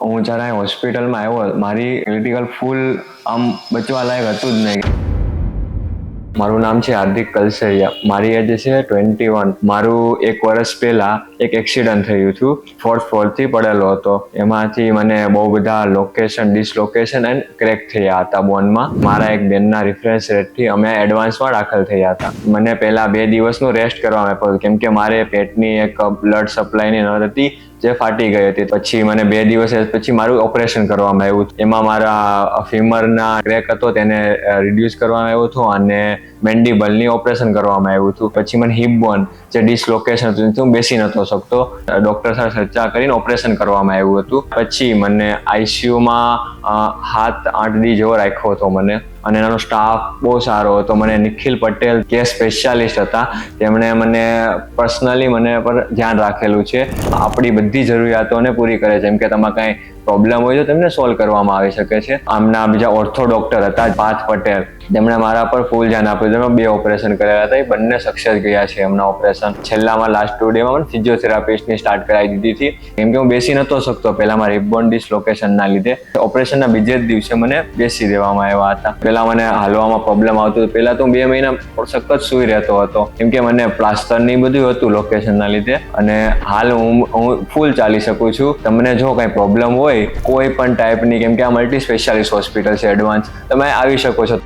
હું જ્યારે હોસ્પિટલમાં આવ્યો, મારી ક્રિટિકલ ફૂલ આમ બચવા લાયક હતું જ નહીં. મારું નામ છે હાર્દિક કલસરિયા. મારી એજ છે 21. મારું એક વર્ષ પહેલા એક એક્સિડન્ટ થયું હતું. 4th ફ્લોરથી પડેલો હતો. એમાંથી મને બહુ બધા ડિસલોકેશન એન્ડ ક્રેક થયા હતા બોનમાં. મારા એક બેનના રેફરન્સ રેટથી અમે એડવાન્સમાં દાખલ થયા હતા. મને પહેલા 2 દિવસનું રેસ્ટ કરવામાં આપ્યું કેમ કે મારે પેટની એક બ્લડ સપ્લાયની નળ હતી જે ફાટી ગઈ હતી. પછી મને 2 દિવસ પછી મારું ઓપરેશન કરવામાં આવ્યું. એમાં મારા ફીમરના ક્રેક હતો તેને રિડ્યુસ કરવામાં આવ્યું હતું અને મેન્ડિબલની ઓપરેશન કરવામાં આવ્યું હતું. પછી મને હિપ બોન જે ડિસલોકેશન હતું હું બેસી નહોતો શકતો. ડૉક્ટર સાથે ચર્ચા કરીને ઓપરેશન કરવામાં આવ્યું હતું. પછી મને આઈસીયુમાં 7-8 દી જેવો રાખ્યો હતો મને. અને એનો સ્ટાફ બહુ સારો હતો. મને નિખિલ પટેલ કેસ સ્પેશિયાલિસ્ટ હતા, તેમણે મને પર્સનલી મને પર ધ્યાન રાખેલું છે. આપણી બધી જરૂરિયાતોને પૂરી કરે છે. જેમ કે તમારે કાંઈ પ્રોબ્લેમ હોય તો તેમને સોલ્વ કરવામાં આવી શકે છે. આમના બીજા ઓર્થો ડૉક્ટર હતા પાર્થ પટેલ, તેમણે મારા પર ફૂલ ધ્યાન આપ્યું. તેમણે 2 ઓપરેશન કરેલા હતા, એ બંને સક્સેસ ગયા છે એમના ઓપરેશન. છેલ્લામાં લાસ્ટ 2 ડેમાં પણ ફિઝિયોથેરાપિસ્ટની સ્ટાર્ટ કરાવી દીધી હતી કેમ કે હું બેસી નહોતો શકતો પહેલાં મારી હિપ બોન ડિસલોકેશનના લીધે. ઓપરેશનના બીજે જ દિવસે મને બેસી દેવામાં આવ્યા હતા. પહેલાં મને હાલવામાં પ્રોબ્લેમ આવતો. પહેલાં તો હું 2 મહિના સખત સૂઈ રહેતો હતો કેમ કે મને પ્લાસ્ટરની બધું હતું લોકેશનના લીધે. અને હાલ હું ફૂલ ચાલી શકું છું. તમને જો કાંઈ પ્રોબ્લેમ હોય કોઈ પણ ટાઈપની, કેમ કે આ મલ્ટી સ્પેશિયાલિસ્ટ હોસ્પિટલ છે એડવાન્સ, તમે આવી શકો છો.